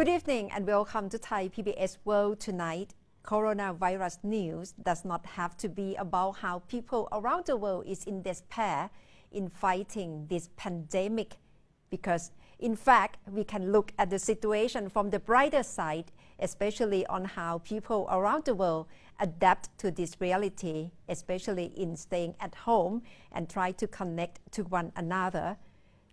Good evening and welcome to Thai PBS World Tonight. Coronavirus news does not have to be about how people around the world is in despair in fighting this pandemic, because in fact we can look at the situation from the brighter side, especially on how people around the world adapt to this reality, especially in staying at home and try to connect to one another.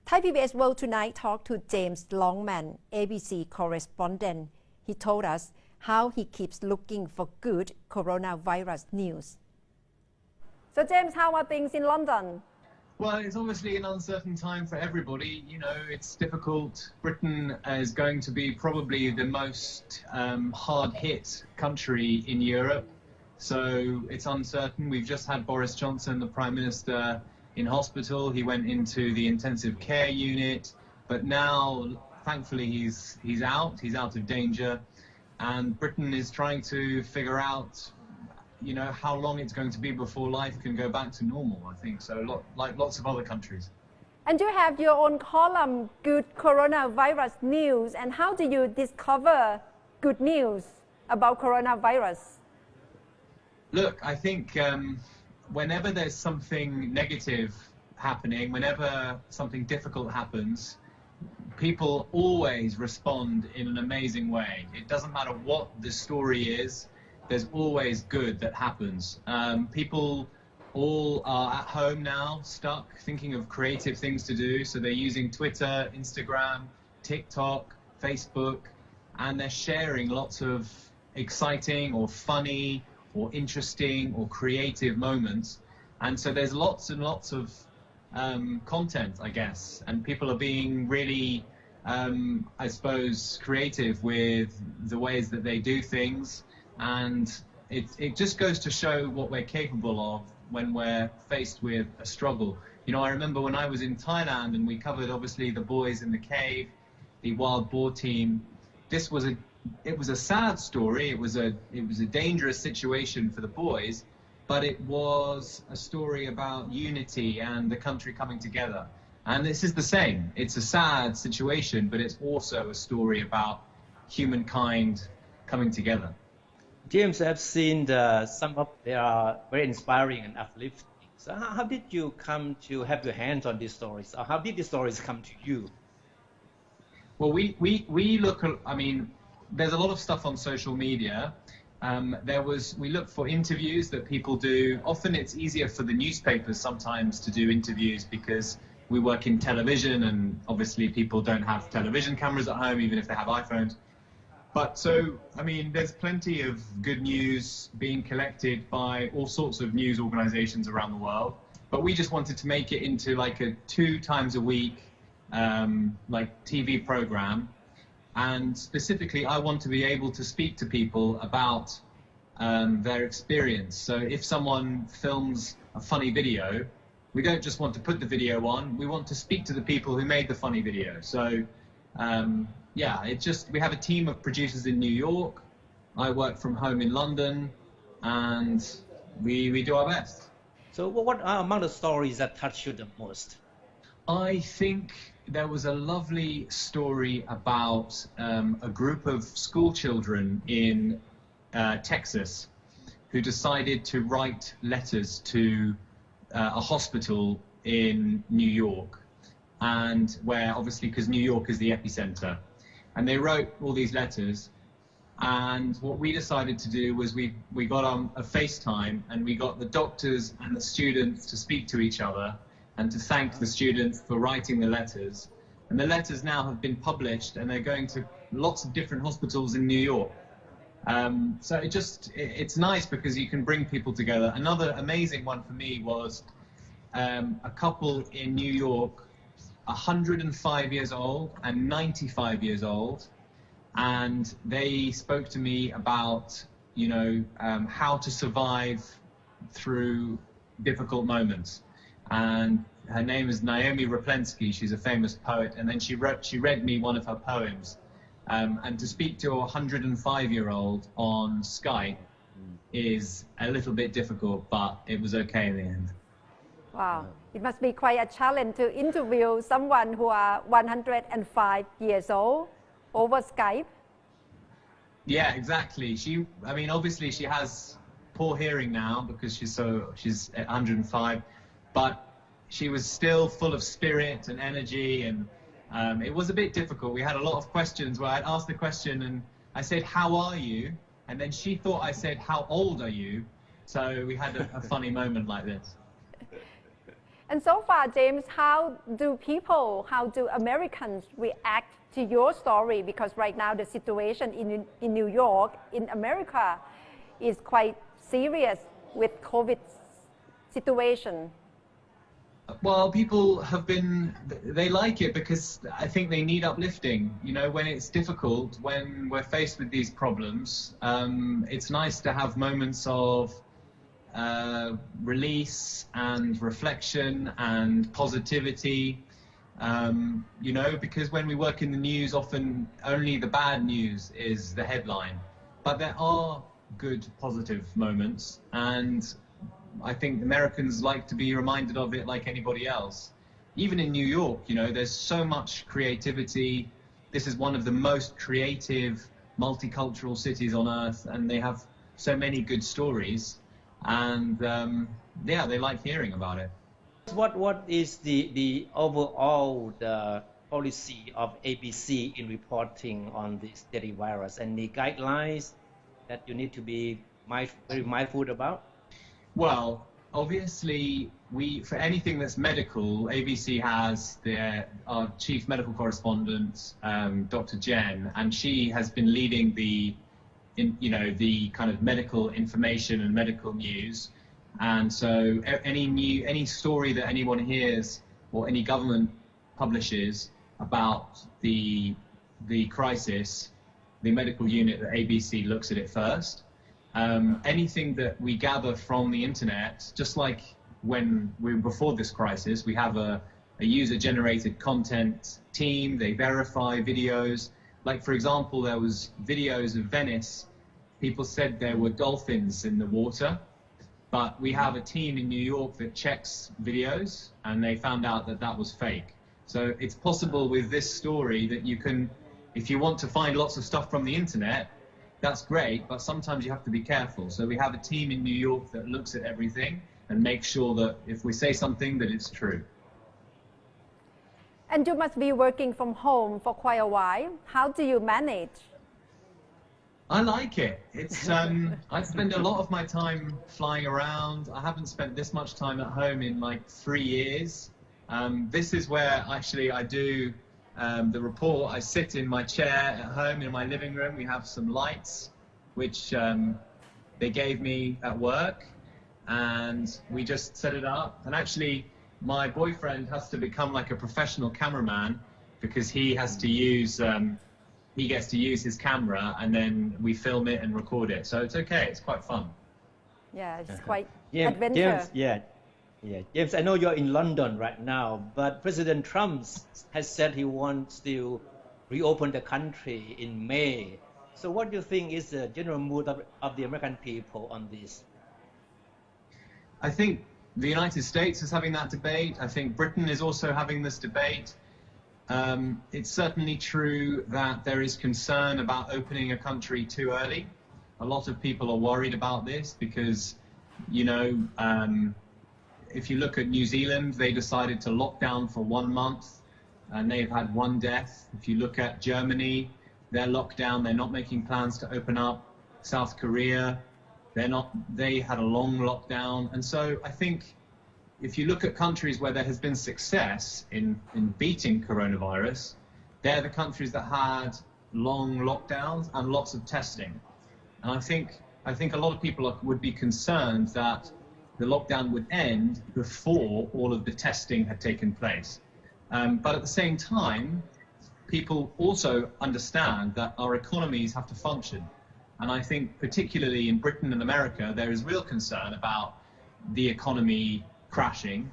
Thai PBS World Tonight talked to James Longman, ABC correspondent. He told us how he keeps looking for good coronavirus news. So James, how are things in London? Well, it's obviously an uncertain time for everybody. You know, it's difficult. Britain is going to be probably the most hard-hit country in Europe. So it's uncertain. We've just had Boris Johnson, the Prime Minister, in hospital. He went into the intensive care unit, but now, thankfully, he's out of danger. And Britain is trying to figure out, you know, how long it's going to be before life can go back to normal, I think. So like lots of other countries. And you have your own column, Good Coronavirus News. And how do you discover good news about coronavirus? Look, I think whenever there's something negative happening, whenever something difficult happens, people always respond in an amazing way. It doesn't matter what the story is, there's always good that happens. People all are at home now, stuck, thinking of creative things to do. So they're using Twitter, Instagram, TikTok, Facebook, and they're sharing lots of exciting or funny or interesting or creative moments. And so there's lots and lots of content, I guess, and people are being really, I suppose, creative with the ways that they do things. And it just goes to show what we're capable of when we're faced with a struggle. You know, I remember when I was in Thailand and we covered obviously the boys in the cave, the wild boar team. It was a sad story. It was a dangerous situation for the boys, but it was a story about unity and the country coming together. And this is the same. It's a sad situation, but it's also a story about humankind coming together. James, I've seen some of they are very inspiring and uplifting. So how did you come to have your hands on these stories? Or how did these stories come to you? Well, we look at, I mean, there's a lot of stuff on social media. We look for interviews that people do. Often it's easier for the newspapers sometimes to do interviews because we work in television and obviously people don't have television cameras at home, even if they have iPhones. But so, I mean, there's plenty of good news being collected by all sorts of news organizations around the world. But we just wanted to make it into like a 2 times a week like TV program. And specifically, I want to be able to speak to people about their experience. So if someone films a funny video, we don't just want to put the video on, we want to speak to the people who made the funny video. So yeah, we have a team of producers in New York. I work from home in London, and we do our best. So what are among the stories that touch you the most? I think there was a lovely story about a group of school children in Texas who decided to write letters to a hospital in New York, and where obviously, because New York is the epicenter, and they wrote all these letters. And what we decided to do was we got on a FaceTime and we got the doctors and the students to speak to each other and to thank the students for writing the letters. And the letters now have been published and they're going to lots of different hospitals in New York. So it's nice because you can bring people together. Another amazing one for me was a couple in New York, 105 years old and 95 years old. And they spoke to me about, you know, how to survive through difficult moments. And her name is Naomi Raplensky. She's a famous poet. And then she read me one of her poems. And to speak to a 105-year-old on Skype is a little bit difficult, but it was okay in the end. Wow, it must be quite a challenge to interview someone who are 105 years old over Skype. Yeah, exactly. I mean, obviously she has poor hearing now because she's at 105, but she was still full of spirit and energy, and it was a bit difficult. We had a lot of questions where I'd ask the question and I said, "How are you?" And then she thought I said, "How old are you?" So we had a funny moment like this. And so far, James, how do Americans react to your story? Because right now the situation in New York, in America, is quite serious with COVID situation. Well, people they like it because I think they need uplifting. You know, when it's difficult, when we're faced with these problems, it's nice to have moments of release and reflection and positivity. You know, because when we work in the news, often only the bad news is the headline. But there are good, positive moments, and I think Americans like to be reminded of it like anybody else. Even in New York, you know, there's so much creativity. This is one of the most creative, multicultural cities on earth, and they have so many good stories. And yeah, they like hearing about it. What is the overall policy of ABC in reporting on this deadly virus? Any guidelines that you need to be very mindful about? Well, obviously, for anything that's medical, ABC has our chief medical correspondent, Dr. Jen, and she has been leading the kind of medical information and medical news. And so any story that anyone hears or any government publishes about the crisis, the medical unit at ABC looks at it first. Anything that we gather from the internet, just like when before this crisis, we have a user-generated content team. They verify videos. Like, for example, there was videos of Venice. People said there were dolphins in the water, but we have a team in New York that checks videos, and they found out that that was fake. So it's possible with this story that you can, if you want to find lots of stuff from the internet, that's great, but sometimes you have to be careful. So we have a team in New York that looks at everything and makes sure that if we say something, that it's true. And you must be working from home for quite a while. How do you manage? I like it. It's I spend a lot of my time flying around. I haven't spent this much time at home in like 3 years. This is where actually I do the report. I sit in my chair at home in my living room. We have some lights, which they gave me at work, and we just set it up. And actually, my boyfriend has to become like a professional cameraman because he has to use, he gets to use his camera, and then we film it and record it. So it's okay. It's quite fun. Yeah, it's quite adventure. adventure. James, I know you're in London right now, but President Trump has said he wants to reopen the country in May. So what do you think is the general mood of the American people on this? I think the United States is having that debate. I think Britain is also having this debate. It's certainly true that there is concern about opening a country too early. A lot of people are worried about this because, you know, if you look at New Zealand, they decided to lock down for 1 month and they've had 1 death. If you look at Germany, they're locked down, they're not making plans to open up. South Korea, they had a long lockdown. And so I think if you look at countries where there has been success in beating coronavirus, they're the countries that had long lockdowns and lots of testing. And I think a lot of people would be concerned that the lockdown would end before all of the testing had taken place. But at the same time, people also understand that our economies have to function. And I think particularly in Britain and America, there is real concern about the economy crashing,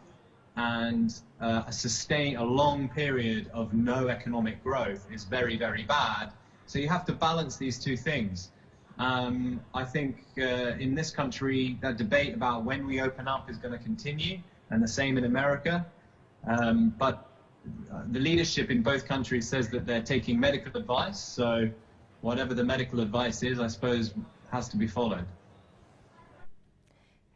and a long period of no economic growth is very, very bad. So you have to balance these two things. I think in this country, that debate about when we open up is going to continue, and the same in America. But the leadership in both countries says that they're taking medical advice. So whatever the medical advice is, I suppose, has to be followed.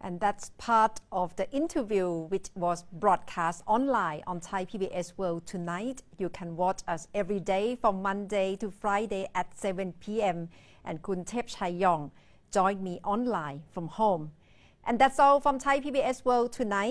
And that's part of the interview which was broadcast online on Thai PBS World Tonight. You can watch us every day from Monday to Friday at 7 p.m. And Kun Thep Chayong joined me online from home. And that's all from Thai PBS World Tonight.